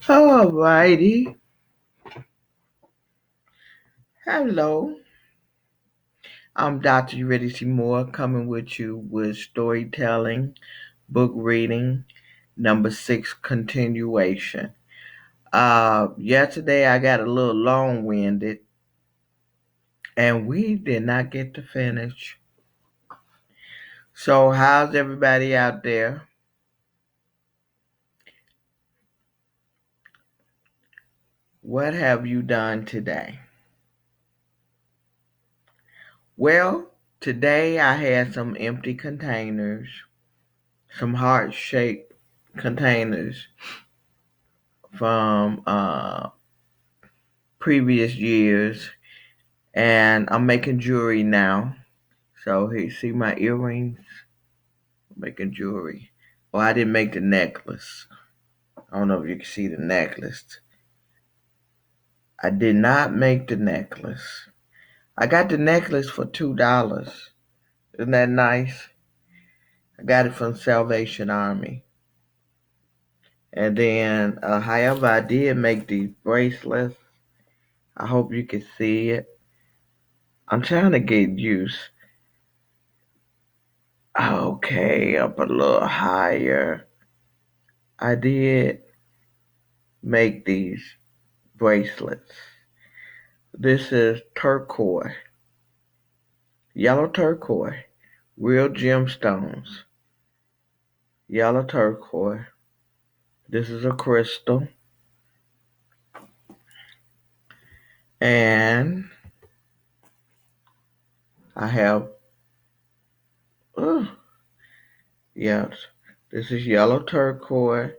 Alrighty. Hello. I'm Dr. Eurydice Seymour coming with you with storytelling, book reading, number 6 continuation. Yesterday I got a little long winded and we did not get to finish. So, how's everybody out there? What have you done today? Well, today I had some empty containers, some heart shaped containers from previous years, and I'm making jewelry now. So here, see my earrings? I'm making jewelry. Oh, I didn't make the necklace. I don't know if you can see the necklace. I did not make the necklace. I got the necklace for $2. Isn't that nice? I got it from Salvation Army. And then, however, I did make these bracelets. I hope you can see it. I'm trying to get used. Okay, up a little higher. I did make these bracelets. This is turquoise, yellow turquoise, real gemstones, yellow turquoise. This is a crystal. And I have, yes, this is yellow turquoise,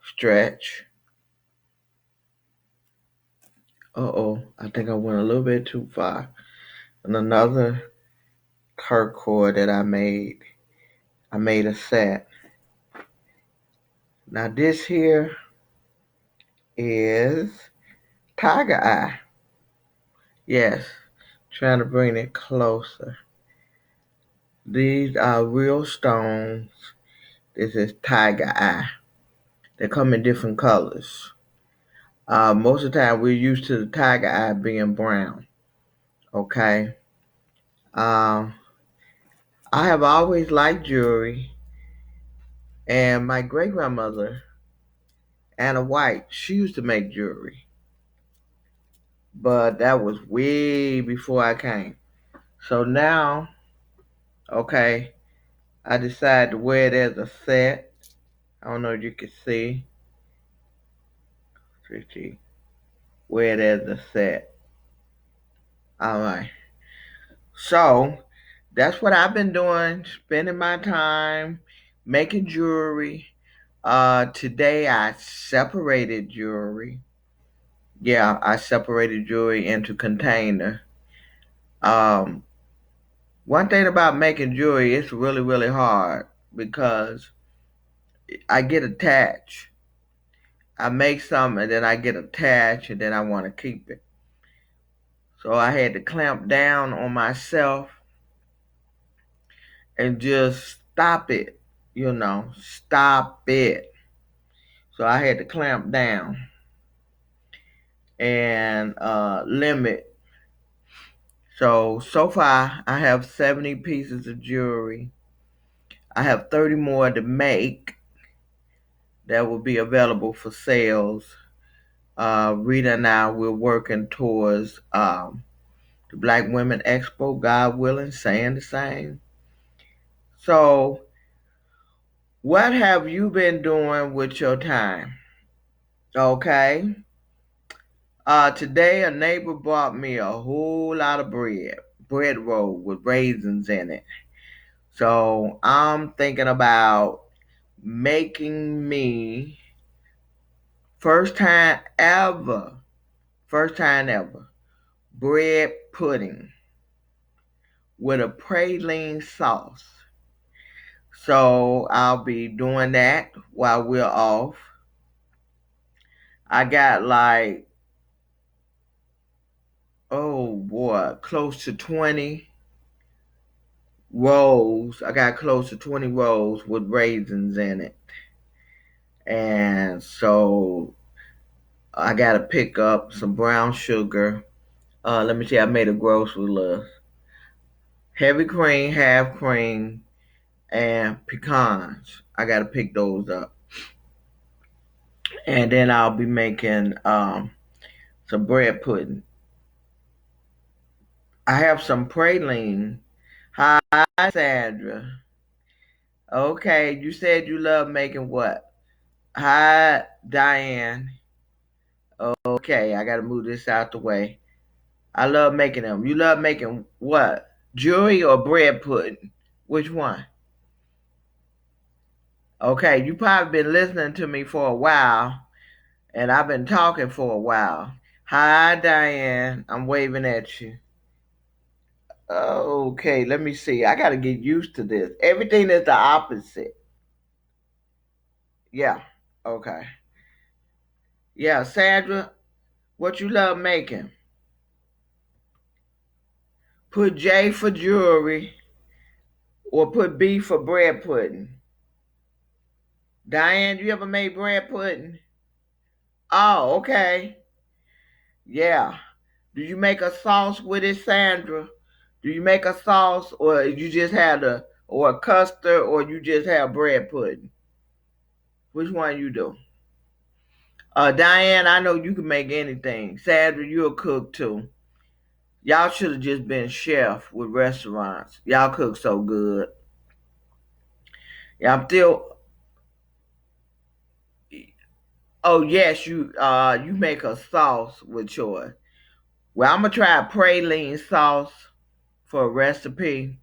stretch. I think I went a little bit too far. And another turquoise that I made a set. Now this here is tiger eye. Yes, trying to bring it closer. These are real stones. This is tiger eye. They come in different colors. Most of the time we're used to the tiger eye being brown. Okay. Um, I have always liked jewelry, and my great grandmother, Anna White, she used to make jewelry. But that was way before I came. So now, okay, I decided to wear it as a set. I don't know if you can see. Wear it as a set. All right. So that's what I've been doing, spending my time making jewelry. Today I separated jewelry. Yeah, I separated jewelry into container. Um, One thing about making jewelry, it's really, really hard because I get attached. I make something and then I get attached and then I want to keep it. So I had to clamp down on myself and just stop it, stop it. So I had to clamp down and limit. So far I have 70 pieces of jewelry. I have 30 more to make that will be available for sales. Rita and I, we're working towards the Black Women Expo, God willing, saying the same. So, what have you been doing with your time? Okay. Today, a neighbor brought me a whole lot of bread roll with raisins in it. So, I'm thinking about making me first time ever, bread pudding with a praline sauce. So I'll be doing that while we're off. I got like, oh boy, close to 20 rolls. I got close to 20 rolls with raisins in it. And so I gotta pick up some brown sugar. Let me see. I made a grocery list. Heavy cream, half cream, and pecans. I gotta pick those up, and then I'll be making some bread pudding. I have some praline. Hi, Sandra. Okay, you said you love making what? Hi, Diane. Okay, I gotta move this out the way. I love making them. You love making what? Jewelry or bread pudding? Which one? Okay, you probably been listening to me for a while, and I've been talking for a while. Hi, Diane. I'm waving at you. Okay, let me see. I gotta get used to this. Everything is the opposite. Yeah. Okay. Yeah, Sandra, what you love making? Put J for jewelry or put B for bread pudding. Diane, you ever made bread pudding? Oh, okay. Yeah. Do you make a sauce with it, Sandra? Do you make a sauce or you just had a custard or you just have bread pudding? Which one you do? Diane, I know you can make anything. Sandra, you're a cook too. Y'all should have just been chef with restaurants. Y'all cook so good. Yeah, I'm still. Oh yes, you make a sauce with yours. Well, I'm gonna try a praline sauce for a recipe,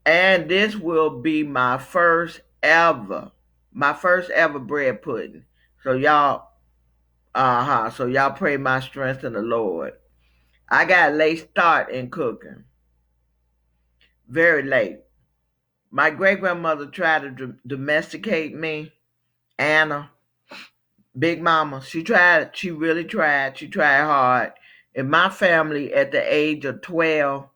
and this will be my first ever bread pudding. So y'all, So y'all pray my strength in the Lord. I got a late start in cooking, very late. My great grandmother tried to domesticate me, Anna, Big Mama. She tried. She really tried. She tried hard. In my family, at the age of 12,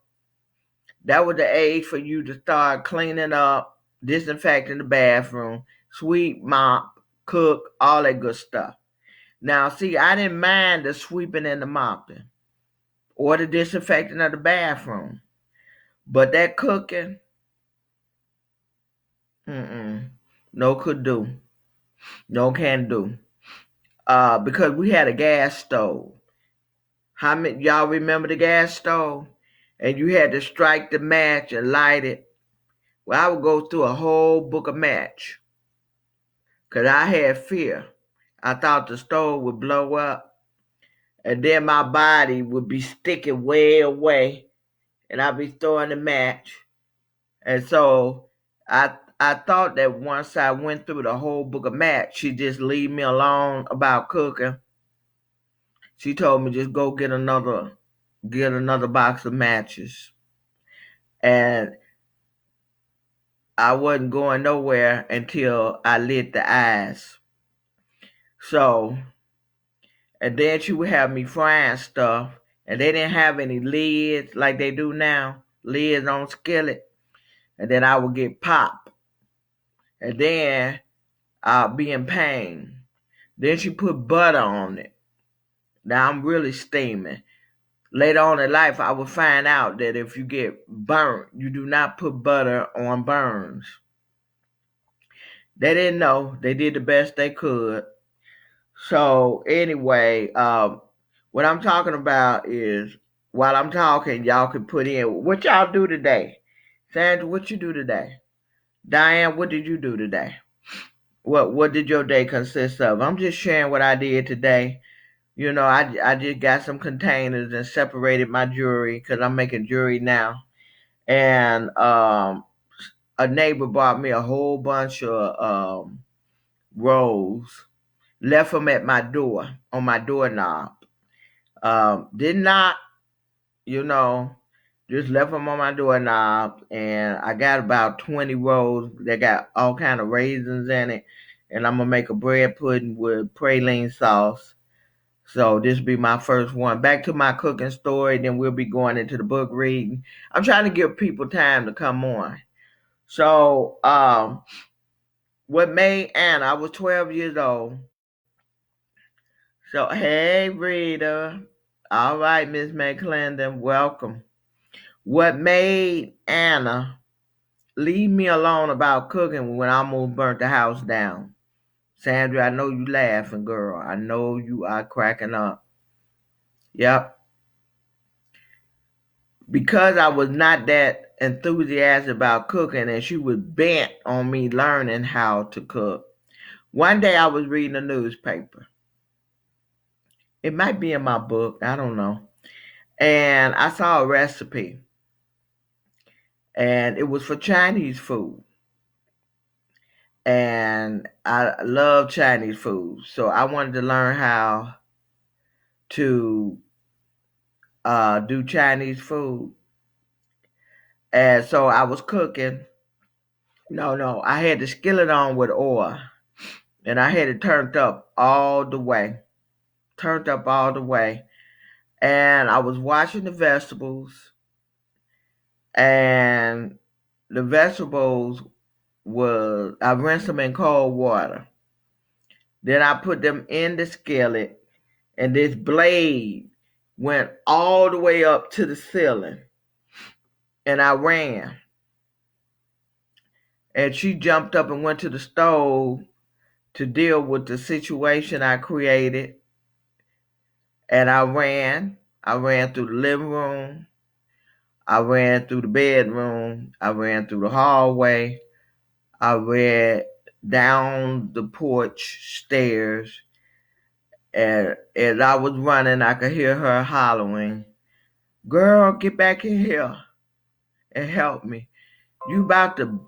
that was the age for you to start cleaning up, disinfecting the bathroom, sweep, mop, cook, all that good stuff. Now, see, I didn't mind the sweeping and the mopping or the disinfecting of the bathroom, but that cooking, no could do, no can do. Because we had a gas stove. How many y'all remember the gas stove? And you had to strike the match and light it. Well, I would go through a whole book of match because I had fear. I thought the stove would blow up, and then my body would be sticking way away, and I'd be throwing the match. And so I thought that once I went through the whole book of match, she'd just leave me alone about cooking. She told me just go get another box of matches. And I wasn't going nowhere until I lit the eyes. So, and then she would have me frying stuff, and they didn't have any lids like they do now, lids on skillet. And then I would get pop, and then I'll be in pain. Then she put butter on it. Now I'm really steaming. Later on in life, I would find out that if you get burnt, you do not put butter on burns. They didn't know. They did the best they could. So anyway, what I'm talking about is while I'm talking, y'all can put in what y'all do today. Sandra, what you do today? Diane, what did you do today? What did your day consist of? I'm just sharing what I did today. You know, I just got some containers and separated my jewelry because I'm making jewelry now. And a neighbor bought me a whole bunch of rolls, left them at my door on my doorknob. Did not, you know, just left them on my doorknob, and I got about 20 rolls that got all kind of raisins in it, and I'm gonna make a bread pudding with praline sauce. So this will be my first one. Back to my cooking story, then we'll be going into the book reading. I'm trying to give people time to come on. So what made Anna, I was 12 years old. So, hey, Rita. All right, Miss McClendon, welcome. What made Anna leave me alone about cooking when I almost burnt the house down? Sandra, I know you laughing, girl. I know you are cracking up. Yep. Because I was not that enthusiastic about cooking and she was bent on me learning how to cook. One day I was reading a newspaper. It might be in my book, I don't know. And I saw a recipe and it was for Chinese food. And I love Chinese food. So I wanted to learn how to do Chinese food. And so I was cooking. No, I had the skillet on with oil and I had it turned up all the way. Turned up all the way. And I was washing the vegetables and the vegetables was I rinsed them in cold water. Then I put them in the skillet and this blade went all the way up to the ceiling. And I ran. And she jumped up and went to the stove to deal with the situation I created. And I ran. I ran through the living room. I ran through the bedroom. I ran through the hallway. I ran down the porch stairs. And as I was running, I could hear her hollering, "Girl, get back in here and help me. You about to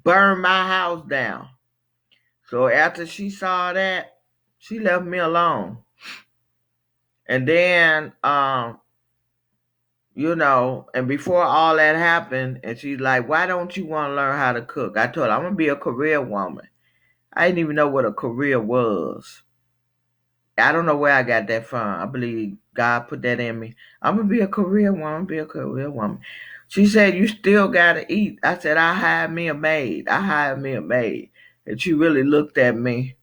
burn my house down." So after she saw that, she left me alone. And then, and before all that happened, and she's like, "Why don't you want to learn how to cook?" I told her, "I'm going to be a career woman." I didn't even know what a career was. I don't know where I got that from. I believe God put that in me. I'm going to be a career woman, be a career woman. She said, "You still got to eat." I said, "I hired me a maid. I hired me a maid." And she really looked at me.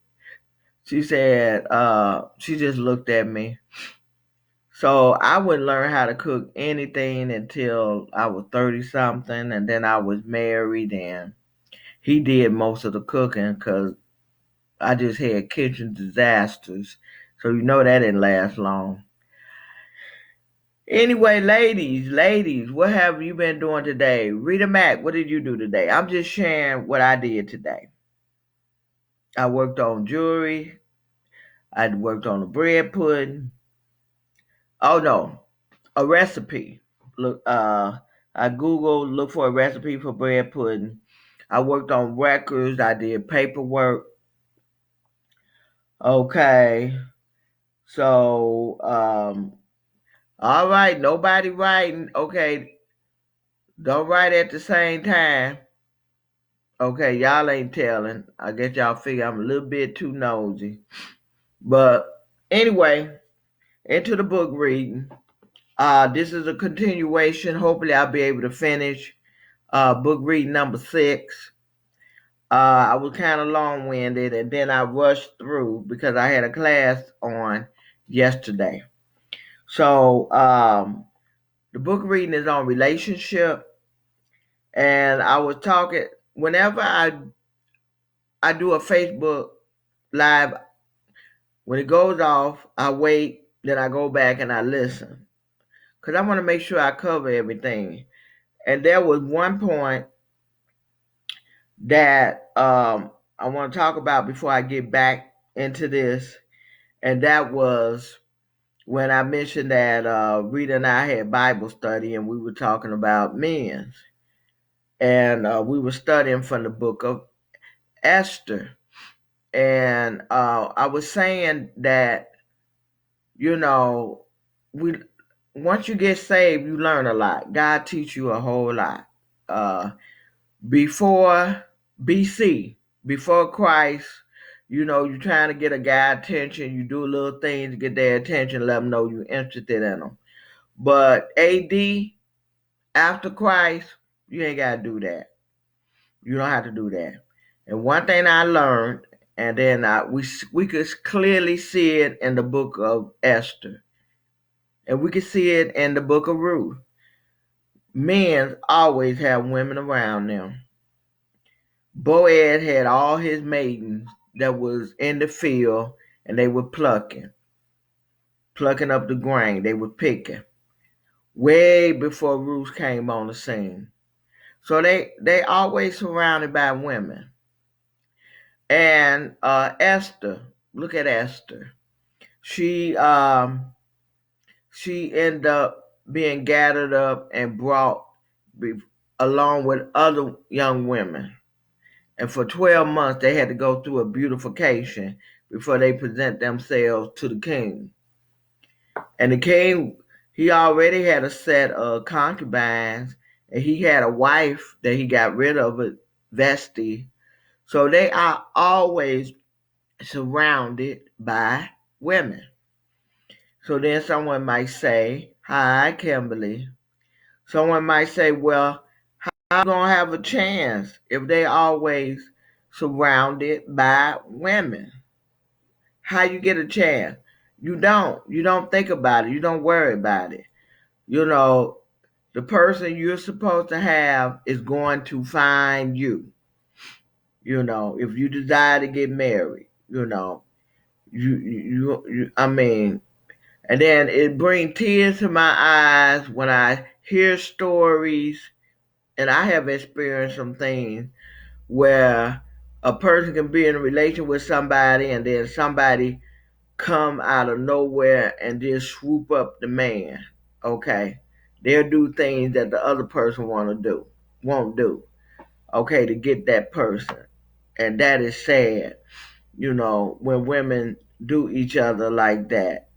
She said, she just looked at me. So I wouldn't learn how to cook anything until I was 30 something. And then I was married and he did most of the cooking because I just had kitchen disasters. So that didn't last long. Anyway, ladies, what have you been doing today? Rita Mack, what did you do today? I'm just sharing what I did today. I worked on jewelry. I worked on the bread pudding. Oh no, a recipe. Look, I Googled, look for a recipe for bread pudding. I worked on records. I did paperwork. Okay, so all right, nobody writing. Okay, don't write at the same time. Okay, y'all ain't telling. I guess y'all figure I'm a little bit too nosy. But anyway, into the book reading. This is a continuation. Hopefully, I'll be able to finish book reading number 6. I was kind of long winded and then I rushed through because I had a class on yesterday. So, the book reading is on relationship. And I was talking, whenever I do a Facebook live, when it goes off, I wait, then I go back and I listen. Because I want to make sure I cover everything. And there was one point that I want to talk about before I get back into this. And that was when I mentioned that Rita and I had Bible study and we were talking about men. And we were studying from the book of Esther. And I was saying that, we once you get saved, you learn a lot. God teach you a whole lot. Before BC, before Christ, you're trying to get a guy attention. You do little things to get their attention, let them know you're interested in them. But AD, after Christ, you ain't got to do that. You don't have to do that. And one thing I learned, And then we could clearly see it in the book of Esther, and we could see it in the book of Ruth. Men always have women around them. Boaz had all his maidens that was in the field, and they were plucking up the grain. They were picking way before Ruth came on the scene. So they always surrounded by women. And Esther, look at Esther. She ended up being gathered up and brought along with other young women. And for 12 months, they had to go through a beautification before they present themselves to the king. And the king, he already had a set of concubines, and he had a wife that he got rid of, Vesti. So they are always surrounded by women. So then someone might say, hi, Kimberly. Someone might say, well, how going to have a chance if they always surrounded by women? How you get a chance? You don't. You don't think about it. You don't worry about it. You know, the person you're supposed to have is going to find you. You know, if you desire to get married, I mean, and then it brings tears to my eyes when I hear stories, and I have experienced some things where a person can be in a relation with somebody, and then somebody come out of nowhere and just swoop up the man. Okay, they'll do things that the other person won't do. Okay, to get that person, and that is sad. When women do each other like that.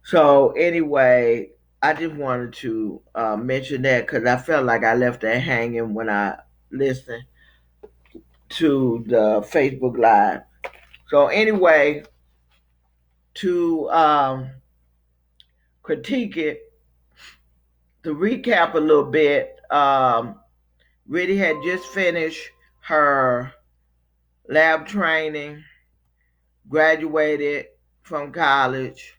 So anyway, I just wanted to mention that because I felt like I left that hanging when I listened to the Facebook Live. So anyway, to critique it, to recap a little bit, Riddy had just finished her lab training, graduated from college,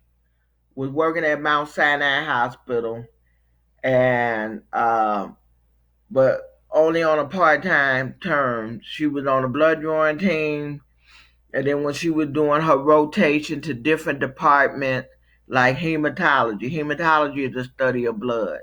was working at Mount Sinai Hospital, and but only on a part-time term. She was on a blood drawing team, and then when she was doing her rotation to different departments like hematology is the study of blood.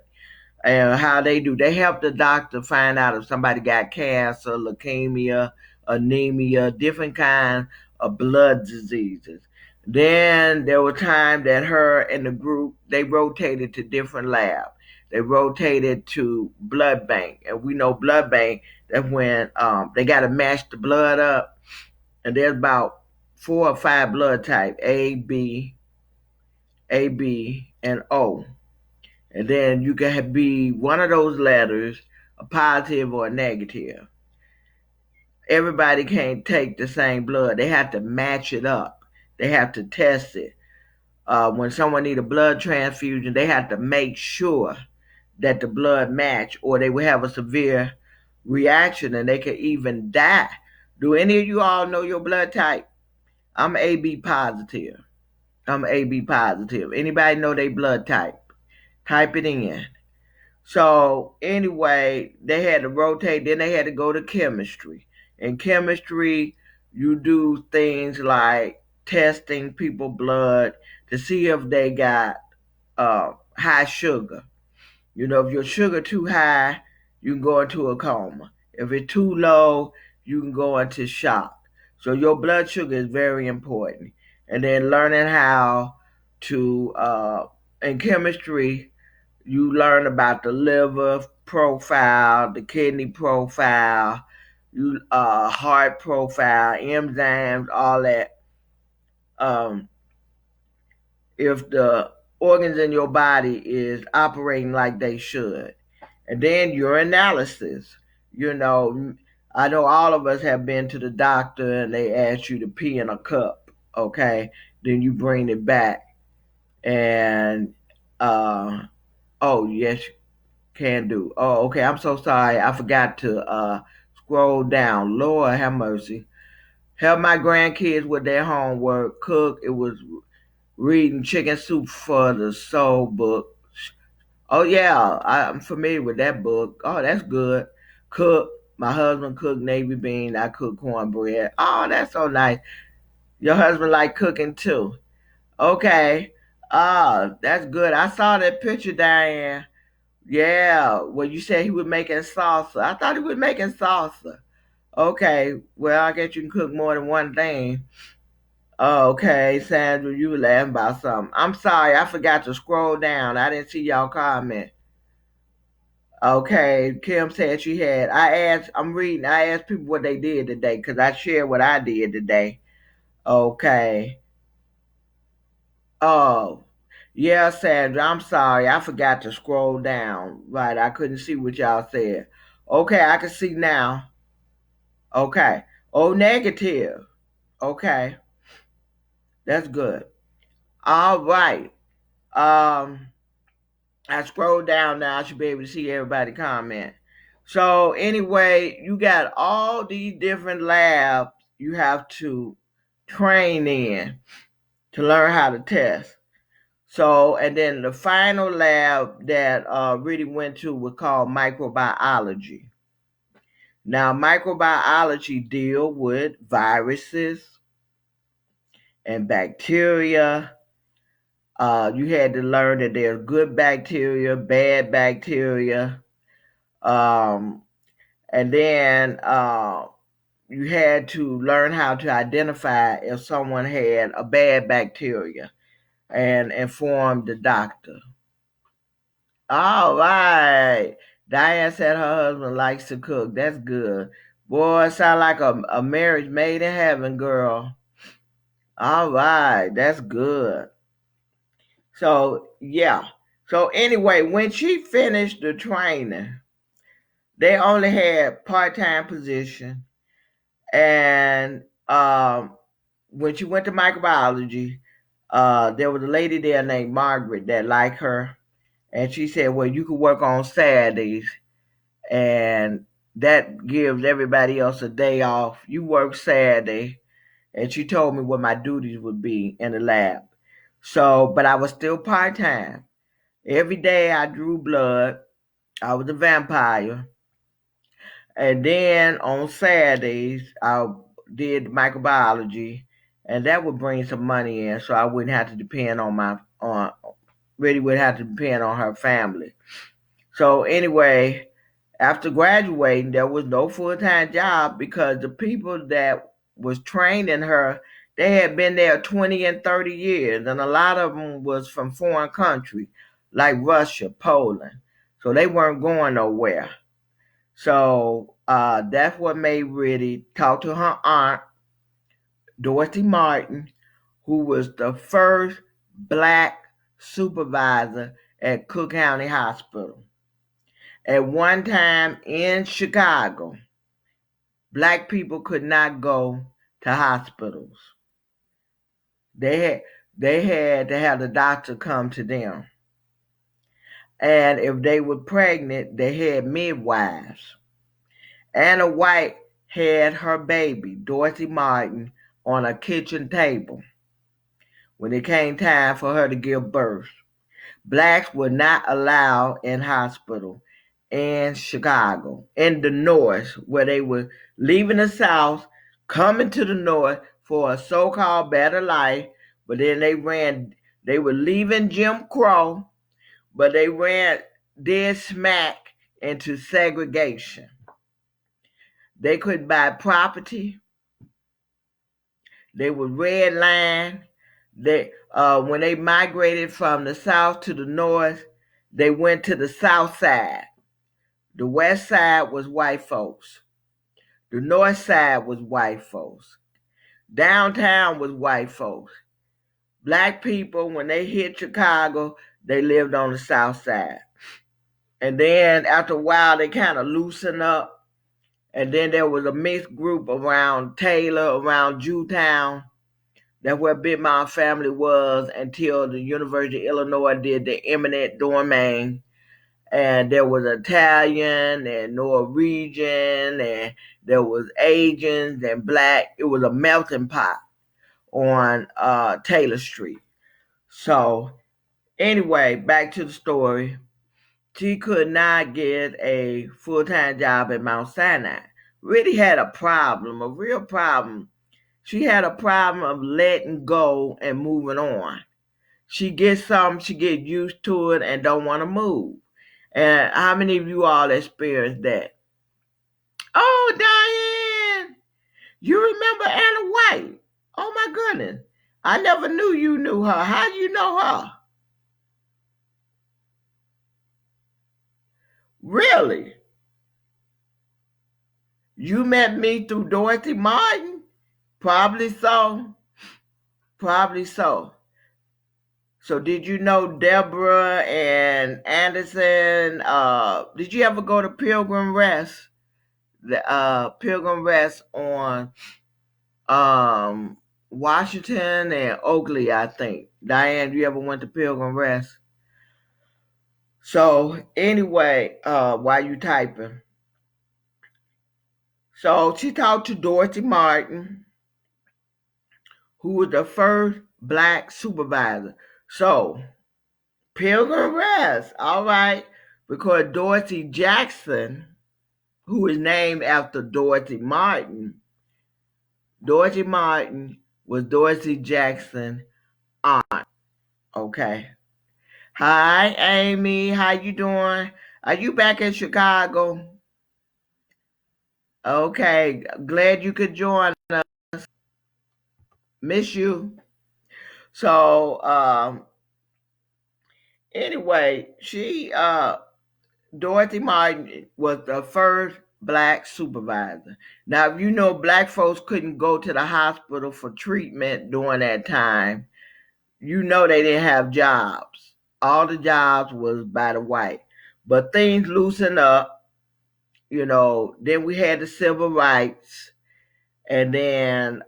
And how they do, they help the doctor find out if somebody got cancer, leukemia, anemia, different kinds of blood diseases. Then there was time that her and the group, they rotated to different labs. They rotated to blood bank, and we know blood bank, that's when they got to match the blood up, and there's about 4 or 5 blood types: AB, and O. And then you can be one of those letters, a positive or a negative. Everybody can't take the same blood. They have to match it up. They have to test it. When someone needs a blood transfusion, they have to make sure that the blood match, or they will have a severe reaction and they can even die. Do any of you all know your blood type? I'm AB positive. Anybody know their blood type? Type it in. So anyway, they had to rotate. Then they had to go to chemistry. In chemistry, you do things like testing people's blood to see if they got high sugar. If your sugar too high, you can go into a coma. If it's too low, you can go into shock. So your blood sugar is very important. And then learning how to, in chemistry, you learn about the liver profile, the kidney profile, heart profile, enzymes, all that. If the organs in your body is operating like they should. And then your analysis. I know all of us have been to the doctor and they ask you to pee in a cup, okay? Then you bring it back. And, oh, yes, can do. Oh, okay, I'm so sorry. I forgot to scroll down. Lord have mercy. help my grandkids with their homework, cook. It was reading Chicken Soup for the Soul book. Oh yeah, I'm familiar with that book. Oh, that's good. Cook. My husband cooked navy bean. I cook cornbread. Oh, that's so nice. Your husband like cooking too. Okay. That's good. I saw that picture, Diane. Yeah. Well, you said he was making salsa. I thought he was making salsa. Okay. Well, I guess you can cook more than one thing. Okay, Sandra, you were laughing about something. I'm sorry, I forgot to scroll down. I didn't see y'all comment. Okay, Kim said she had. I'm reading, I asked people what they did today because I shared what I did today. Okay. Oh, yeah, Sandra, I'm sorry. I forgot to scroll down. Right, I couldn't see what y'all said. Okay, I can see now. Okay. Oh, negative. Okay, that's good. All right. Um, I scroll down now. I should be able to see everybody comment. So anyway, you got all these different labs you have to train in to learn how to test. So, and then the final lab that really went to was called microbiology. Now, microbiology deal with viruses and bacteria. You had to learn that there's good bacteria, bad bacteria, um, and then you had to learn how to identify if someone had a bad bacteria and inform the doctor. All right. Diane said her husband likes to cook. That's good. Boy, sound like a marriage made in heaven, girl. All right. That's good. So, yeah. So, anyway, when she finished the training, they only had part-time position. And when she went to microbiology, there was a lady there named Margaret that liked her. And she said, well, you could work on Saturdays. And that gives everybody else a day off. You work Saturday. And she told me what my duties would be in the lab. So, but I was still part time. Every day I drew blood. I was a vampire. And then on Saturdays, I did microbiology. And that would bring some money in so I wouldn't have to depend really would have to depend on her family. So anyway, after graduating, there was no full-time job because the people that was training her, they had been there 20 and 30 years, and a lot of them was from foreign countries like Russia, Poland. So they weren't going nowhere. So that's what made Riddy talk to her aunt, Dorothy Martin, who was the first black supervisor at Cook County Hospital. At one time in Chicago, black people could not go to hospitals. They had to have the doctor come to them. And if they were pregnant, they had midwives. Anna White had her baby, Dorothy Martin, on a kitchen table when it came time for her to give birth. Blacks were not allowed in hospital in Chicago, in the North, where they were leaving the South, coming to the North for a so-called better life, but then they were leaving Jim Crow, but they ran dead smack into segregation. They couldn't buy property. They were redlined. When they migrated from the South to the North, they went to the South Side. The West Side was white folks. The North Side was white folks. Downtown was white folks. Black people, when they hit Chicago, they lived on the South Side. And then after a while, they kind of loosened up. And then there was a mixed group around Taylor, around Jewtown. That's where Big Mom family was until the University of Illinois did the eminent domain. And there was Italian and Norwegian, and there was Asians and black. It was a melting pot on Taylor Street. So anyway, back to the story. She could not get a full-time job at Mount Sinai. Really had a problem, a real problem. She had a problem of letting go and moving on. She gets something, she get used to it and don't want to move. And how many of you all experienced that? Oh, Diane, you remember Anna White? Oh my goodness. I never knew you knew her. How do you know her? Really? You met me through Dorothy Martin? Probably so. Probably so. So did you know Deborah and Anderson? Did you ever go to Pilgrim Rest? The Pilgrim Rest on Washington and Oakley, I think. Diane, you ever went to Pilgrim Rest? So anyway, while you typing. So she talked to Dorothy Martin, who was the first black supervisor. So Pilgrim Rest, all right, because Dorothy Jackson, who is named after Dorothy Martin. Dorothy Martin was Dorothy Jackson's aunt. Okay. Hi, Amy. How you doing? Are you back in Chicago? Okay. Glad you could join us. Miss you. So, anyway, Dorothy Martin was the first black supervisor. Now, if you know black folks couldn't go to the hospital for treatment during that time, you know they didn't have jobs. All the jobs was by the white. But things loosened up, then we had the civil rights, and then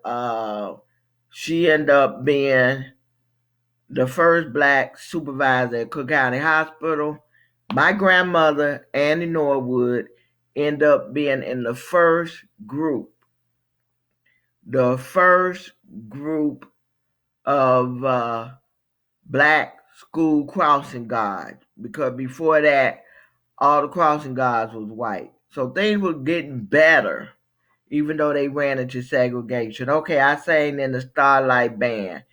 she ended up being the first black supervisor at Cook County Hospital. My grandmother, Annie Norwood, ended up being in the first group of black school crossing guards, because before that, all the crossing guards was white. So things were getting better, even though they ran into segregation. Okay, I sang in the Starlight Band.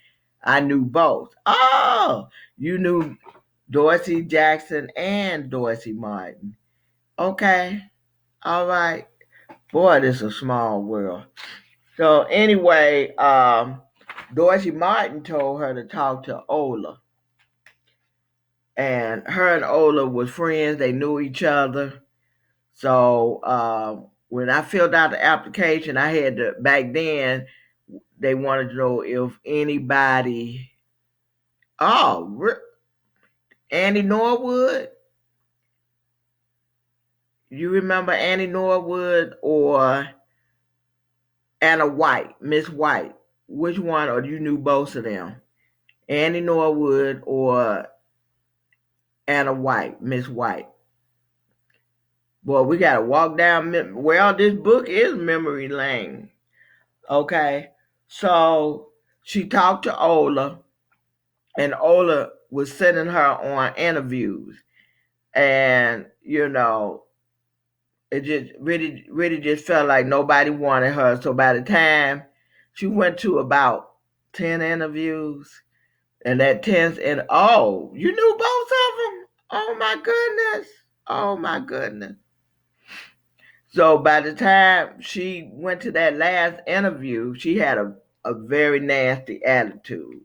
I knew both. Oh, you knew Dorsey Jackson and Dorsey Martin. Okay, all right. Boy, this is a small world. So anyway, Dorsey Martin told her to talk to Ola. And her and Ola was friends. They knew each other. So when I filled out the application, I had to, back then, they wanted to know if anybody, oh, Annie Norwood? You remember Annie Norwood or Anna White, Miss White? Which one, or you knew both of them? Annie Norwood or Anna White, Miss White? Boy, we got to walk down, well, this book is memory lane. Okay, so she talked to Ola, and Ola was sending her on interviews, and it just really just felt like nobody wanted her. So by the time she went to about 10 interviews, and that 10th, and oh, you knew both of them. Oh my goodness. Oh my goodness. So by the time she went to that last interview, she had a very nasty attitude.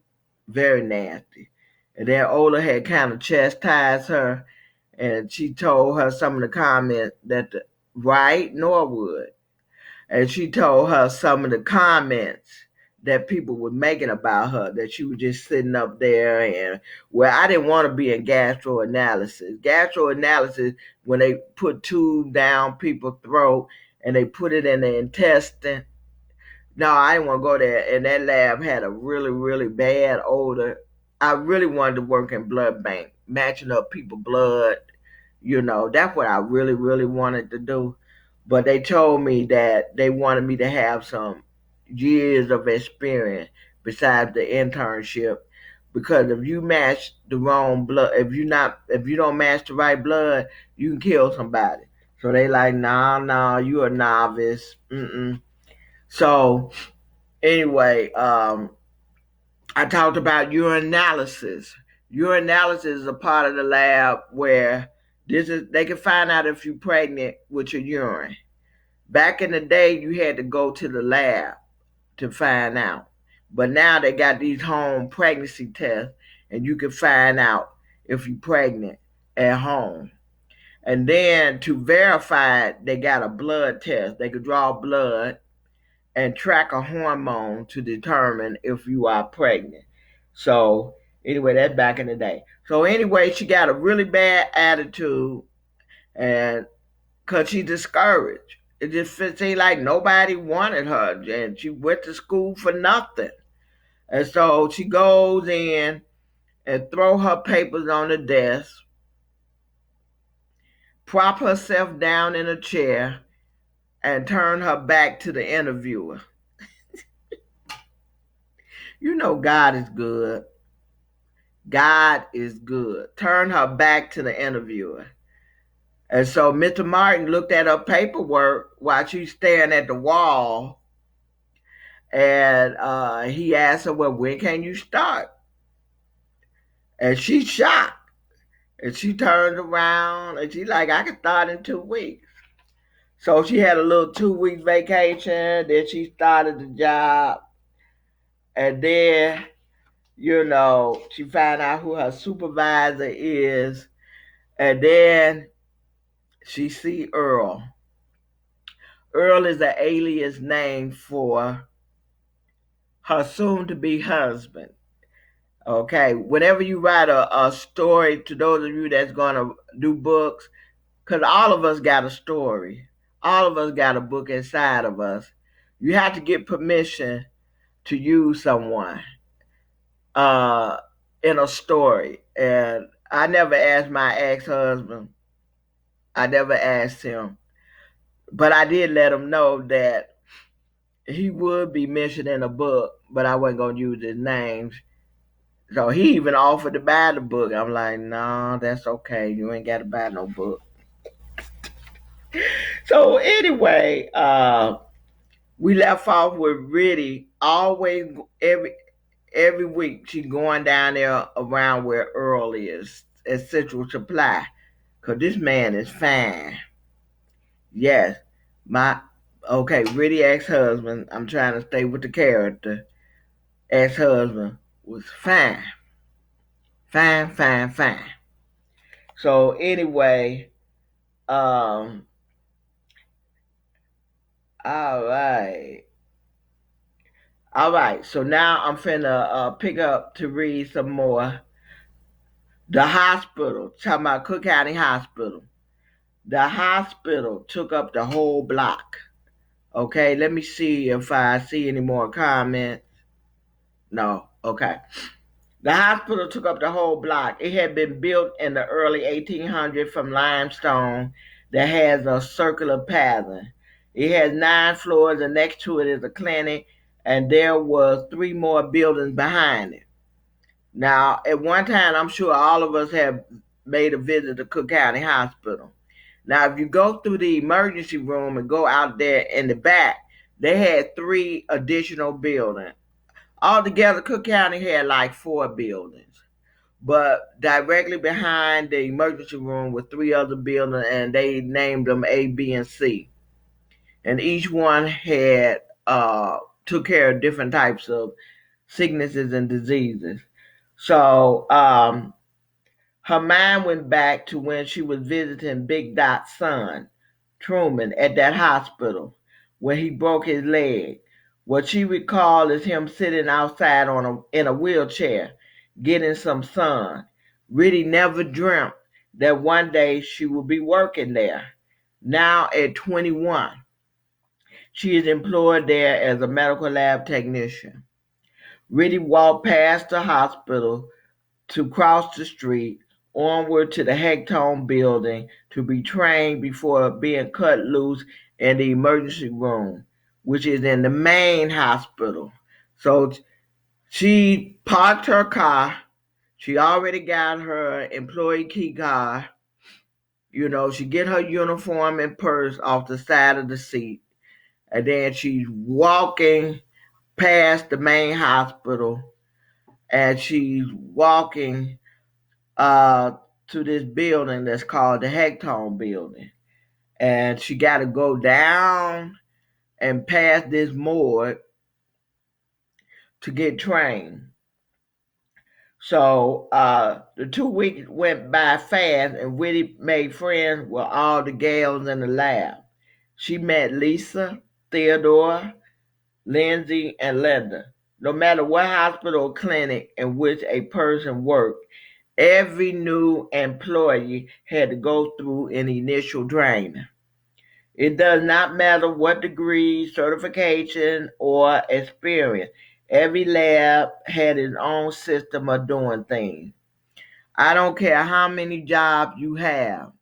Very nasty. And then Ola had kind of chastised her, and she told her some of the comments right, Norwood. And she told her some of the comments that people were making about her, that she was just sitting up there. And well, I didn't want to be in gastroanalysis. Gastroanalysis, when they put tube down people's throat and they put it in the intestine. No, I didn't want to go there. And that lab had a really, really bad odor. I really wanted to work in blood bank, matching up people's blood, That's what I really, really wanted to do. But they told me that they wanted me to have some years of experience besides the internship. Because if you match the wrong blood, if you don't match the right blood, you can kill somebody. So they like, nah, you a novice. Mm-mm. So anyway, I talked about urinalysis. Urinalysis is a part of the lab where they can find out if you're pregnant with your urine. Back in the day, you had to go to the lab to find out. But now they got these home pregnancy tests, and you can find out if you're pregnant at home. And then to verify it, they got a blood test. They could draw blood and track a hormone to determine if you are pregnant. So anyway, that's back in the day. So anyway, she got a really bad attitude, and because she discouraged. It just seemed like nobody wanted her, and she went to school for nothing. And so she goes in and throw her papers on the desk, prop herself down in a chair, and turn her back to the interviewer. God is good. God is good. Turn her back to the interviewer. And so Mr. Martin looked at her paperwork while she's staring at the wall, and he asked her, well, when can you start? And she's shocked. And she turns around and she's like, I can start in 2 weeks. So she had a little 2 week vacation. Then she started the job. And then, she found out who her supervisor is. And then she see Earl. Earl is an alias name for her soon-to-be husband. Okay, whenever you write a story, to those of you that's going to do books, because all of us got a story. All of us got a book inside of us. You have to get permission to use someone uh, in a story. And I never asked my ex-husband. I never asked him. But I did let him know that he would be mentioned in a book, but I wasn't going to use his names. So he even offered to buy the book. I'm like, no, that's okay. You ain't got to buy no book. So anyway, we left off with Riddy always every week she going down there around where Earl is at Central Supply. Cause this man is fine. Yes. Riddy ex-husband, I'm trying to stay with the character. Ex-husband was fine. Fine. So anyway, all right. All right, so now I'm finna pick up to read some more. The hospital, talking about Cook County Hospital. The hospital took up the whole block. Okay, let me see if I see any more comments. No, okay. The hospital took up the whole block. It had been built in the early 1800s from limestone that has a circular pattern. It has 9 floors, and next to it is a clinic, and there was 3 more buildings behind it. Now, at one time, I'm sure all of us have made a visit to Cook County Hospital. Now, if you go through the emergency room and go out there in the back, they had 3 additional buildings. Altogether, Cook County had like 4 buildings. But directly behind the emergency room were 3 other buildings, and they named them A, B, and C. And each one had took care of different types of sicknesses and diseases. So her mind went back to when she was visiting Big Dot's son, Truman, at that hospital when he broke his leg. What she recalled is him sitting outside in a wheelchair, getting some sun. Riddy never dreamt that one day she would be working there. Now at 21, she is employed there as a medical lab technician. Riddy walked past the hospital to cross the street onward to the Hectone building to be trained before being cut loose in the emergency room, which is in the main hospital. So she parked her car. She already got her employee key card. She get her uniform and purse off the side of the seat. And then she's walking past the main hospital, and she's walking to this building that's called the Hectone building. And she got to go down and past this morgue to get trained. So the 2 weeks went by fast, and Whitty made friends with all the gals in the lab. She met Lisa, Theodore, Lindsay, and Linda. No matter what hospital or clinic in which a person worked, every new employee had to go through an initial training. It does not matter what degree, certification, or experience. Every lab had its own system of doing things. I don't care how many jobs you have,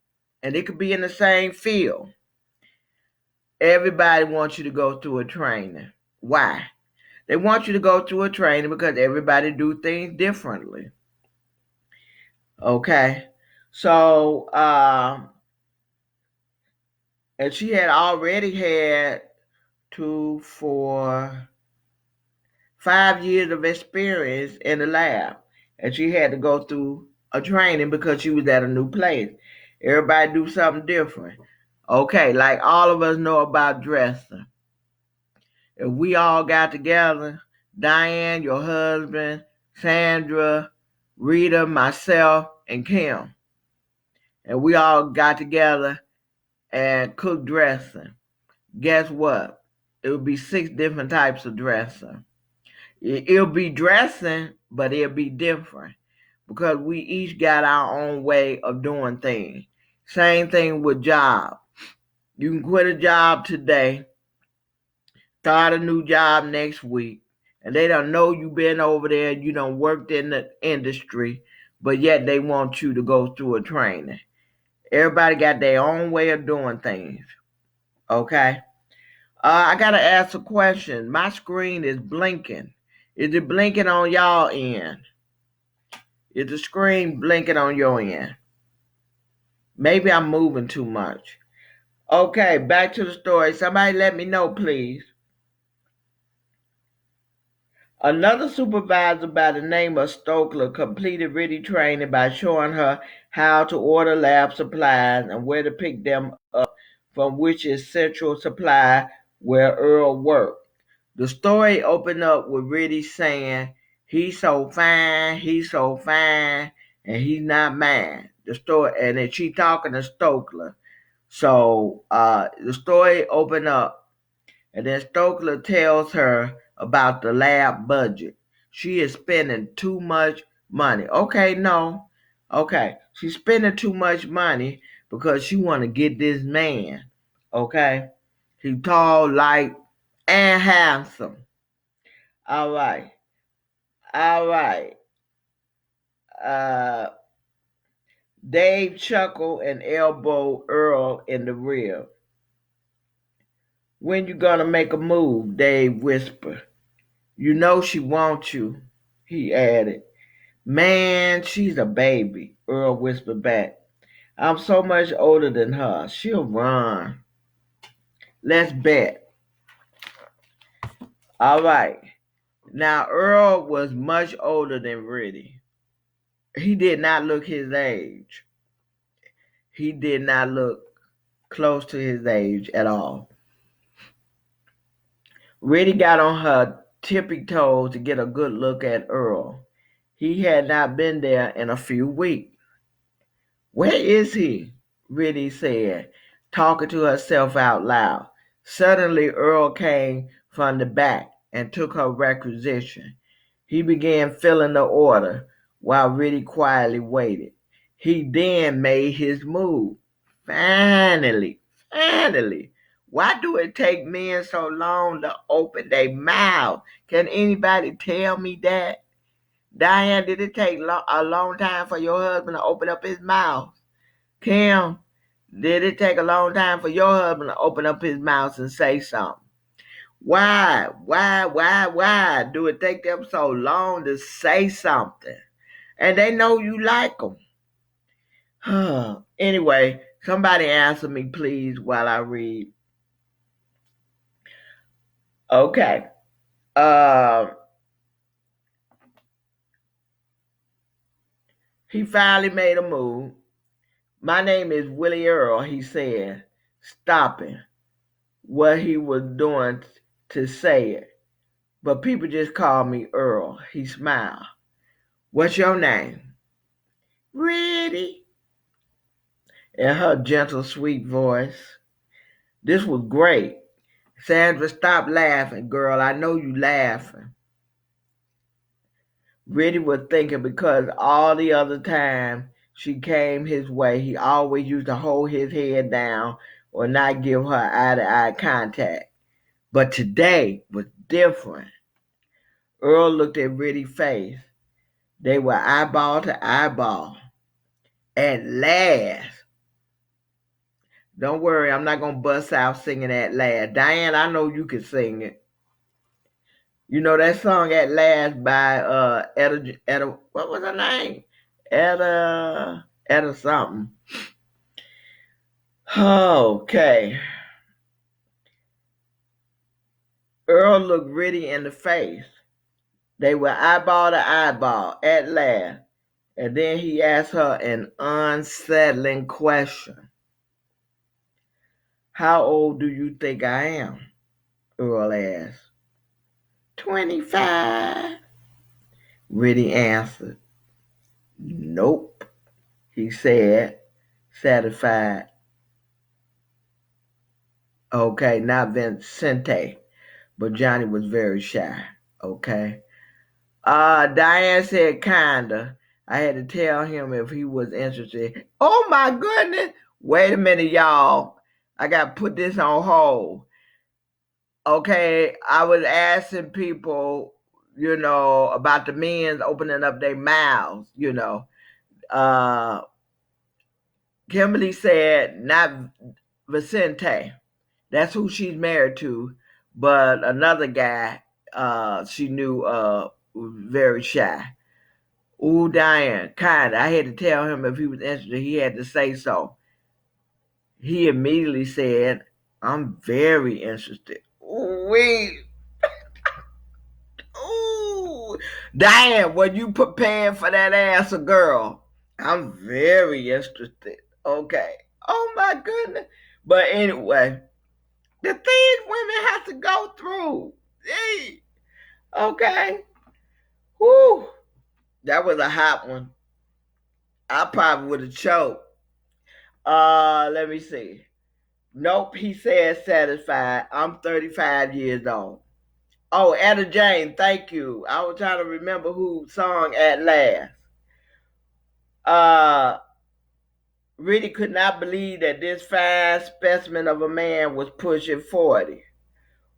and it could be in the same field. Everybody wants you to go through a training. Why? They want you to go through a training because everybody do things differently. Okay? So, and she had already had 2, 4, 5 years of experience in the lab, and she had to go through a training because she was at a new place. Everybody do something different. Okay, like all of us know about dressing. If we all got together, Diane, your husband, Sandra, Rita, myself, and Kim, and we all got together and cooked dressing, guess what? It would be 6 different types of dressing. It'll be dressing, but it'll be different because we each got our own way of doing things. Same thing with job. You can quit a job today, start a new job next week, and they don't know you been over there, you done worked in the industry, but yet they want you to go through a training. Everybody got their own way of doing things. Okay? I gotta ask a question. My screen is blinking. Is it blinking on y'all end? Is the screen blinking on your end? Maybe I'm moving too much. Okay, back to the story. Somebody let me know, please. Another supervisor by the name of Stokler completed Ritty training by showing her how to order lab supplies and where to pick them up from which is central supply where Earl worked. The story opened up with Ritty saying, "He's so fine, and he's not mine." The story, and then she talking to Stokler. So the story opened up, and then Stokler tells her about the lab budget. She is spending too much money. Okay, no. Okay, she's spending too much money because she want to get this man. Okay, he's tall, light, and handsome. All right. All right. Uh, Dave chuckled and elbowed Earl in the rib. "When you gonna make a move?" Dave whispered. "You know she wants you," he added. "Man, she's a baby," Earl whispered back. "I'm so much older than her. She'll run. Let's bet." All right. Now, Earl was much older than Ritty. He did not look his age. He did not look close to his age at all. Ritty got on her tippy toes to get a good look at Earl. He had not been there in a few weeks. "Where is he?" Ritty said, talking to herself out loud. Suddenly Earl came from the back and took her requisition. He began filling the order while Ritty quietly waited. He then made his move. Finally. Why do it take men so long to open their mouth? Can anybody tell me that? Diane, did it take a long time for your husband to open up his mouth? Kim, did it take a long time for your husband to open up his mouth and say something? Why do it take them so long to say something? And they know you like them. Anyway, somebody answer me, please, while I read. Okay. He finally made a move. My name is Willie Earl, he said, stopping what he was doing to say it. But people just call me Earl. He smiled. What's your name? Reddy. In her gentle, sweet voice. This was great. Sandra, stop laughing, girl. I know you laughing. Reddy was thinking because all the other time she came his way, he always used to hold his head down or not give her eye-to-eye contact. But today was different. Earl looked at Reddy's face. They were eyeball to eyeball. At last. Don't worry, I'm not going to bust out singing At Last. Diane, I know you can sing it. You know that song At Last by Etta, what was her name? Etta something. Okay. Earl looked Reddy in the face. They were eyeball to eyeball at last. And then he asked her an unsettling question. How old do you think I am? Earl asked. 25. Reddy answered. Nope, he said, satisfied. Okay, not Vincente, but Johnny was very shy. Okay. Diane said kinda. I had to tell him if he was interested. Oh my goodness. Wait a minute, y'all. I got to put this on hold. Okay, I was asking people, about the men opening up their mouths, Kimberly said not Vicente. That's who she's married to. But another guy she knew was very shy. Ooh, Diane, kind. I had to tell him if he was interested, he had to say so. He immediately said, I'm very interested. Ooh, wait. Ooh. Diane, were you prepared for that answer, girl? I'm very interested. Okay. Oh, my goodness. But anyway, the things women have to go through. Gee. Okay. Whew. That was a hot one. I probably would have choked. Let me see. Nope, he said satisfied. I'm 35 years old. Oh, Etta Jane, thank you. I was trying to remember who sung At Last. Really could not believe that this fine specimen of a man was pushing 40.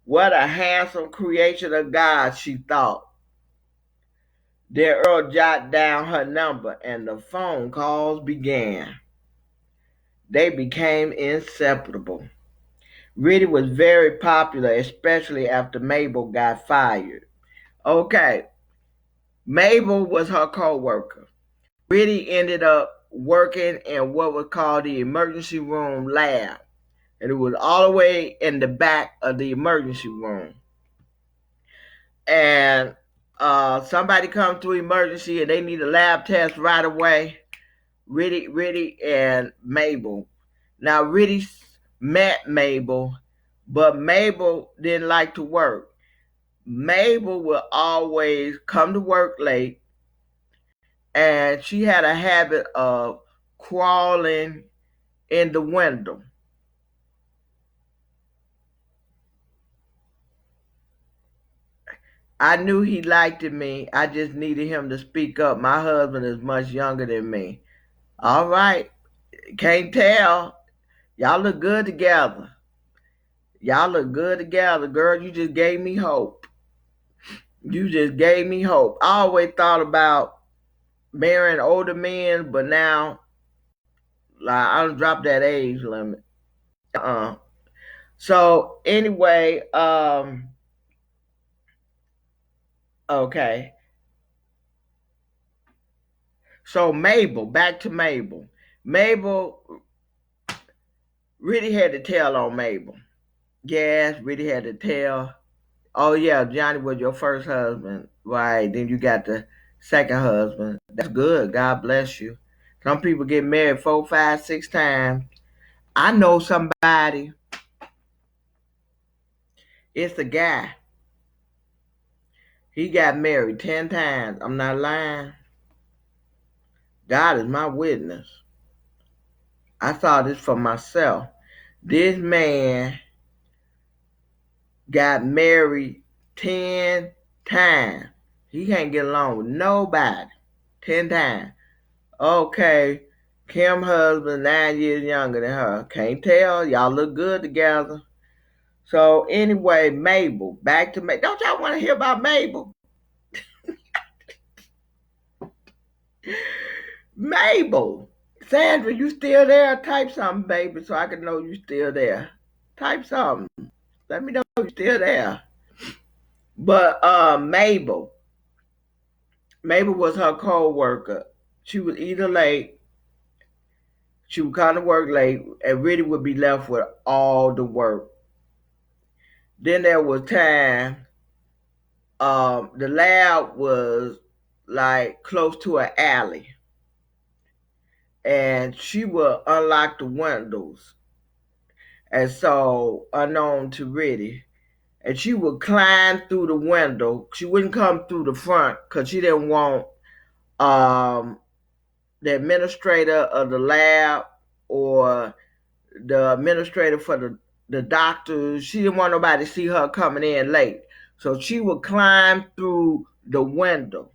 What a handsome creation of God, she thought. Then Earl jotted down her number and the phone calls began. They became inseparable. Reddy was very popular, especially after Mabel got fired. Okay, Mabel was her co-worker. Reddy ended up working in what was called the emergency room lab, and it was all the way in the back of the emergency room. And somebody come through emergency and they need a lab test right away. Reddy and Mabel. Now Reddy met Mabel, but Mabel didn't like to work. Mabel would always come to work late, and she had a habit of crawling in the window. I knew he liked me. I just needed him to speak up. My husband is much younger than me. All right. Can't tell. Y'all look good together. Y'all look good together. Girl, you just gave me hope. You just gave me hope. I always thought about marrying older men, but now like I done dropped that age limit. So anyway, okay. So Mabel, back to Mabel. Mabel really had to tell on Mabel. Yes, really had to tell. Oh yeah, Johnny was your first husband, right? Then you got the second husband. That's good. God bless you. Some people get married 4, 5, 6 times. I know somebody. It's a guy. He got married 10 times. I'm not lying. God is my witness. I saw this for myself. This man got married 10 times. He can't get along with nobody. 10 times. Okay, Kim husband 9 years younger than her. Can't tell. Y'all look good together. So anyway, Mabel. Back to Mabel. Don't y'all want to hear about Mabel? Mabel. Sandra, you still there? Type something, baby, so I can know you still there. Type something. Let me know you still there. But Mabel. Mabel was her co-worker. She was either late, she would kind of work late, and really would be left with all the work. Then there was time. The lab was like close to an alley, and she would unlock the windows, and so unknown to Riddy, and she would climb through the window. She wouldn't come through the front because she didn't want um, the administrator of the lab or the administrator for the doctors. She didn't want nobody to see her coming in late. So she would climb through the window.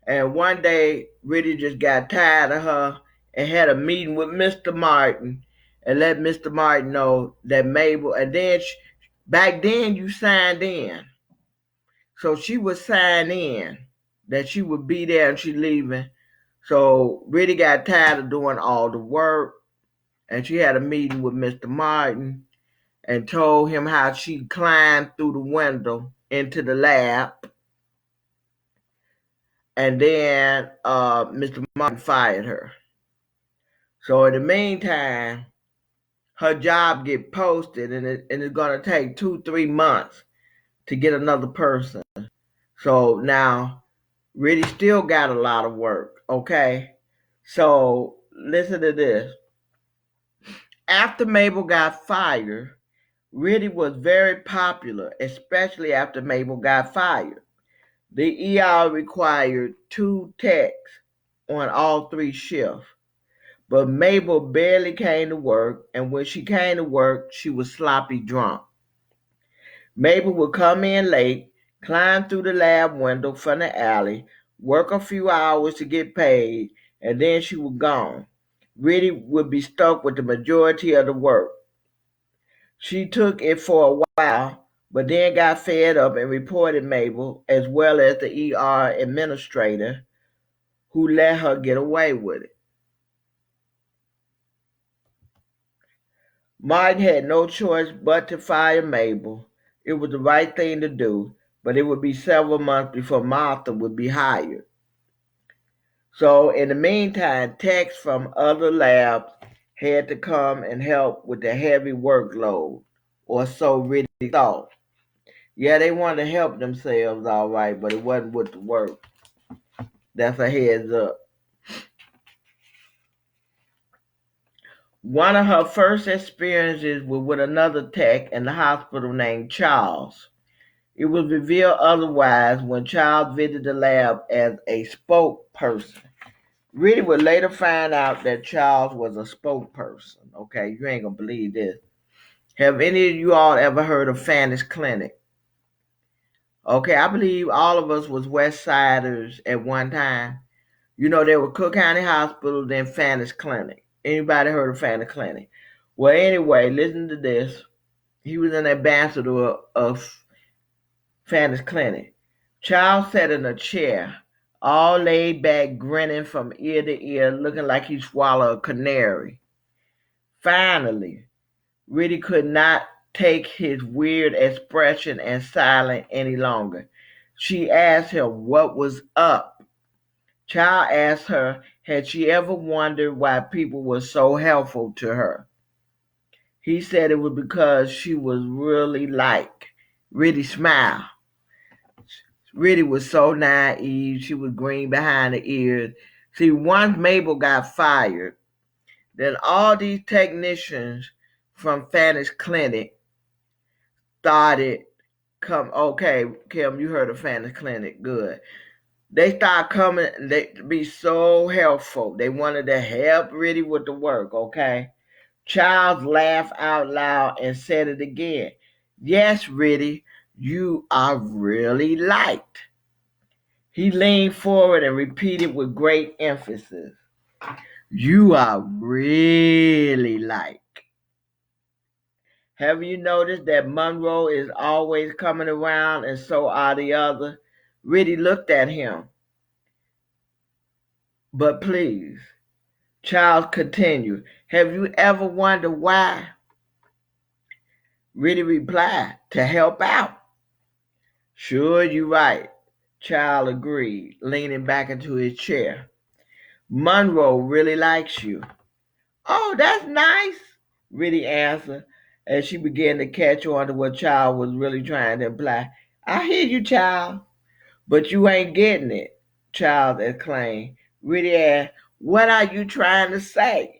And one day, Riddy just got tired of her and had a meeting with Mr. Martin and let Mr. Martin know that Mabel, and then back then you signed in. So she would sign in that she would be there and she's leaving. So Riddy got tired of doing all the work, and she had a meeting with Mr. Martin and told him how she climbed through the window into the lab. And then Mr. Martin fired her. So in the meantime, her job get posted, and it's going to take 2-3 months to get another person. So now, Riddy still got a lot of work, okay? So listen to this. After Mabel got fired, Riddy was very popular, especially after Mabel got fired. The ER required 2 techs on all 3 shifts, but Mabel barely came to work, and when she came to work, she was sloppy drunk. Mabel would come in late, climb through the lab window from the alley, work a few hours to get paid, and then she was gone. Riddy would be stuck with the majority of the work. She took it for a while, but then got fed up and reported Mabel, as well as the ER administrator, who let her get away with it. Martin had no choice but to fire Mabel. It was the right thing to do, but it would be several months before Martha would be hired. So in the meantime, techs from other labs had to come and help with the heavy workload, or so Riddy thought. Yeah, they wanted to help themselves all right, but it wasn't with the work. That's a heads up. One of her first experiences was with another tech in the hospital named Charles. It was revealed otherwise when Charles visited the lab as a spokesperson. Riddy would later find out that Charles was a spokesperson. Okay, you ain't gonna believe this. Have any of you all ever heard of Fanny's Clinic? Okay, I believe all of us was West Siders at one time. You know, there was Cook County Hospital, then Fanny's Clinic. Anybody heard of Fanny's Clinic? Well, anyway, listen to this. He was an ambassador of Fanny's clinic. Child sat in a chair, all laid back, grinning from ear to ear, looking like he swallowed a canary. Finally, Riddy could not take his weird expression and silence any longer. She asked him what was up. Child asked her had she ever wondered why people were so helpful to her. He said it was because she was really like. Riddy smiled. Riddy was so naive. She was green behind the ears. See, once Mabel got fired, then all these technicians from Fanny's clinic started come. Okay, Kim, you heard of Fanny's clinic. Good. They started coming. They be so helpful. They wanted to help Riddy with the work. Okay. Charles laughed out loud and said it again. Yes, Riddy, you are really liked. He leaned forward and repeated with great emphasis. You are really liked. Have you noticed that Monroe is always coming around and so are the others? Riddy looked at him. But please, Charles continued, have you ever wondered why? Riddy replied, to help out. Sure, you're right, Charles agreed, leaning back into his chair. Monroe really likes you. Oh, that's nice, Riddy answered as she began to catch on to what Charles was really trying to imply. I hear you, Charles, but you ain't getting it, Charles exclaimed. Riddy asked, what are you trying to say?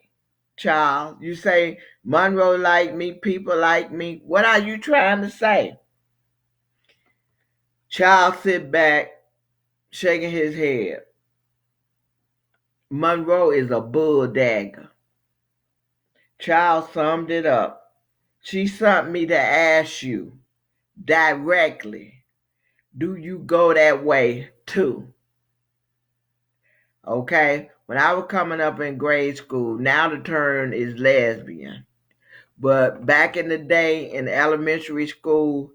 Charles, you say Monroe like me, people like me. What are you trying to say? Charles sit back, shaking his head. Monroe is a bull dagger. Charles summed it up. She sent me to ask you directly, do you go that way too? Okay, when I was coming up in grade school, now the term is lesbian. But back in the day in elementary school,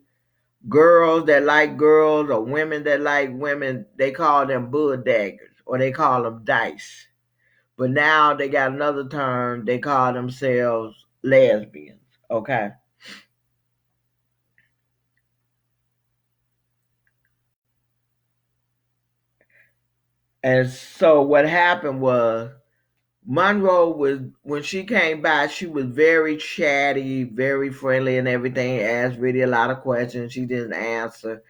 girls that like girls or women that like women, they call them bull daggers or they call them dice. But now they got another term, they call themselves lesbians. Okay. And so what happened was Monroe was when she came by, she was very chatty, very friendly and everything, asked really a lot of questions. She didn't answer.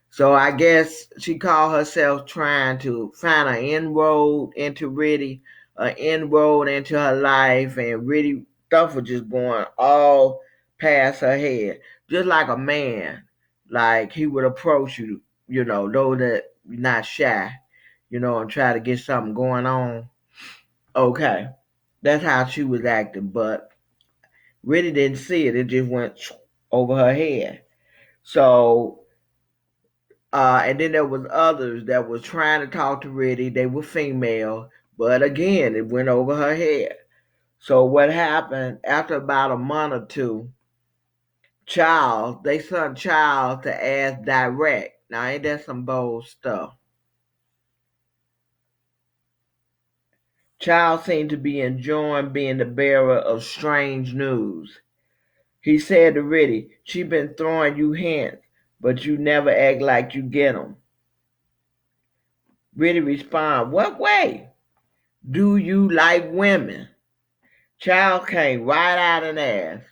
So I guess she called herself trying to find an inroad into Riddy, an inroad into her life, and Riddy stuff was just going all past her head. Just like a man. Like he would approach you, though that you're not shy, and try to get something going on. Okay. That's how she was acting, but Riddy didn't see it. It just went over her head. So and then there was others that was trying to talk to Riddy. They were female, but again, it went over her head. So what happened after about a month or two? They sent Charles to ask direct. Now ain't that some bold stuff? Charles seemed to be enjoying being the bearer of strange news. He said to Riddy, she been throwing you hints, but you never act like you get 'em. Riddy responded, what way? Do you like women? Child came right out and asked.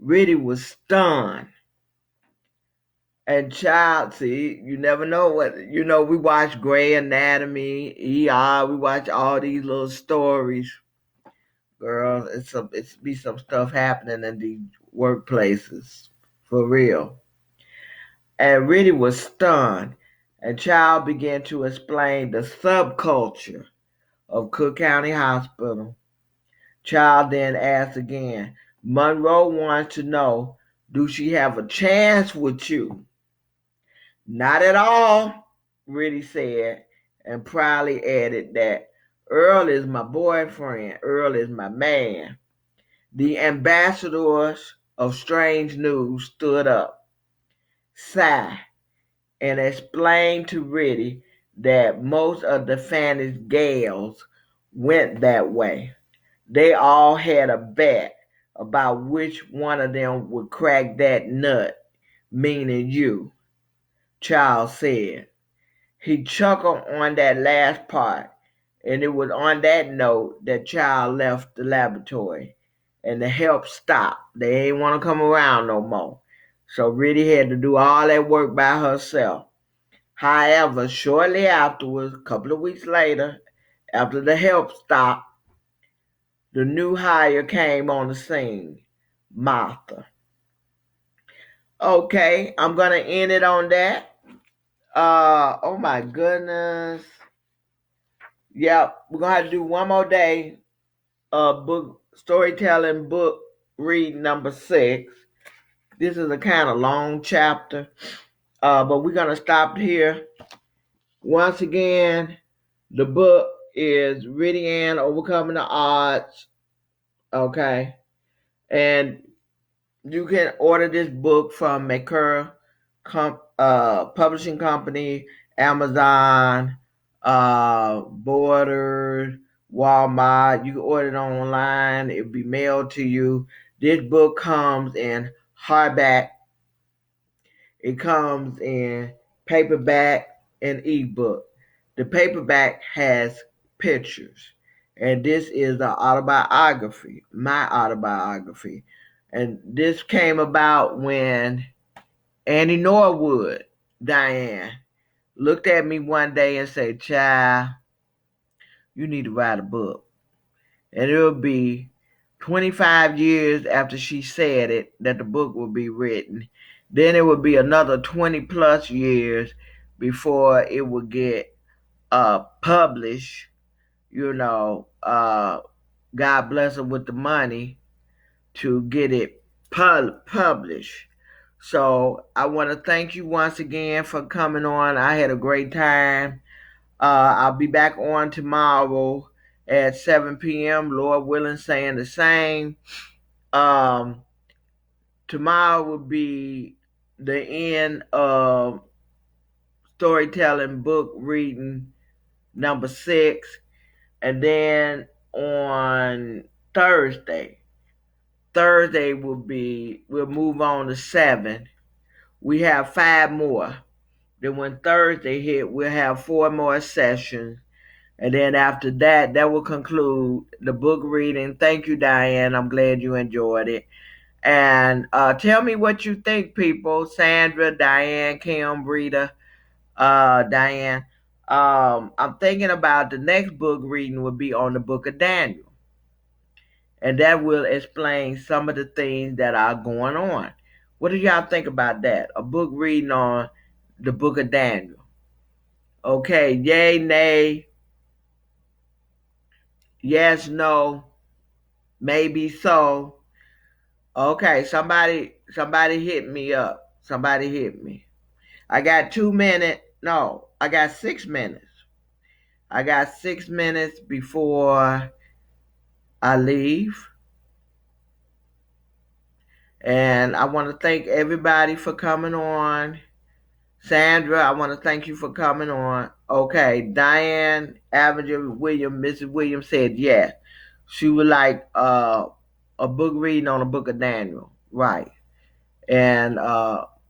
Riddy was stunned. And Child, see, you never know we watch Grey Anatomy, ER, we watch all these little stories. Girl, it's be some stuff happening in these workplaces. For real. And Riddy was stunned. And Child began to explain the subculture of Cook County Hospital. Child then asked again, Monroe wants to know, do she have a chance with you? Not at all, Riddy said, and proudly added that Earl is my boyfriend. Earl is my man. The ambassadors of strange news stood up. Sigh. and explained to Riddy that most of the Fanny's gals went that way. They all had a bet about which one of them would crack that nut, meaning you, Charles said. He chuckled on that last part, and it was on that note that Charles left the laboratory, and the help stopped. They ain't want to come around no more. So Riddy had to do all that work by herself. However, shortly afterwards, a couple of weeks later, after the help stopped, the new hire came on the scene, Martha. Okay, I'm gonna end it on that. Oh my goodness. Yep, we're gonna have to do one more day. Book storytelling book read number 6. This is a kind of long chapter. But we're gonna stop here. Once again, the book is Riddy Ann Overcoming the Odds. Okay. And you can order this book from Maker Publishing Company, Amazon, Borders, Walmart. You can order it online. It'll be mailed to you. This book comes in hardback. It comes in paperback and ebook. The paperback has pictures. And this is the autobiography, my autobiography. And this came about when Annie Norwood, Diane, looked at me one day and said, "Child, you need to write a book." And it'll be 25 years after she said it that the book will be written. Then it would be another 20 plus years before it would get published. God bless her with the money to get it published. So I want to thank you once again for coming on. I had a great time. I'll be back on tomorrow at 7 p.m. Lord willing, saying the same. Tomorrow will be the end of storytelling book reading number 6. And then on Thursday we'll move on to 7. We have 5 more. Then when Thursday hit, we'll have 4 more sessions. And then after that, that will conclude the book reading. Thank you, Diane. I'm glad you enjoyed it. And tell me what you think, people. Sandra, Diane, Kim, Rita, Diane. I'm thinking about the next book reading will be on the book of Daniel. And that will explain some of the things that are going on. What do y'all think about that? A book reading on the book of Daniel. Okay, yay, nay, yes, no, maybe so. Okay, somebody hit me up. Somebody hit me. I got 2 minutes. No, I got 6 minutes. I got 6 minutes before I leave. And I want to thank everybody for coming on. Sandra, I want to thank you for coming on. Okay, Diane Avenger Williams, Mrs. Williams said yes. She would like a book reading on the book of Daniel. Right. And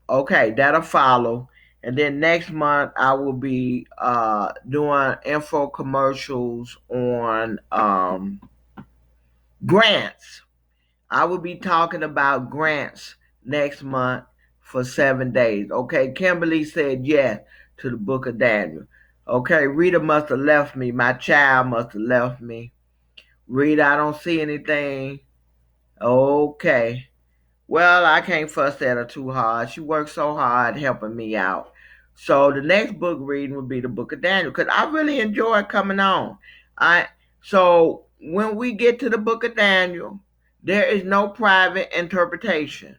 okay, that'll follow. And then next month I will be doing info commercials on grants. I will be talking about grants next month for 7 days. Okay, Kimberly said yes to the book of Daniel. Okay, Rita must have left me. My child must have left me. Rita, I don't see anything. Okay. Well, I can't fuss at her too hard. She works so hard helping me out. So the next book reading will be the book of Daniel because I really enjoy coming on. So when we get to the book of Daniel, there is no private interpretation.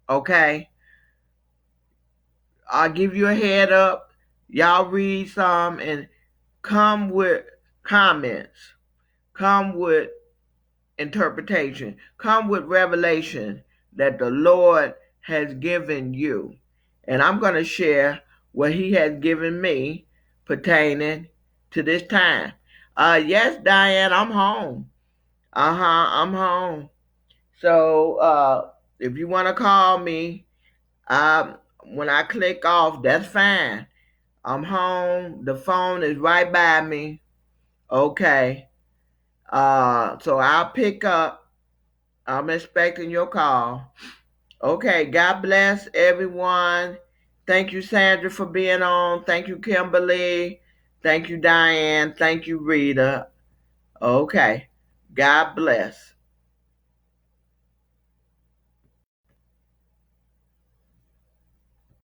Okay? I'll give you a head up. Y'all read some and come with comments. Come with interpretation. Come with revelation that the Lord has given you. And I'm going to share what he has given me pertaining to this time. Yes, Diane, I'm home. I'm home. So if you want to call me, when I click off, that's fine. I'm home. The phone is right by me. Okay. So I'll pick up. I'm expecting your call. Okay. God bless everyone. Thank you, Sandra, for being on. Thank you, Kimberly. Thank you, Diane. Thank you, Rita. Okay. God bless.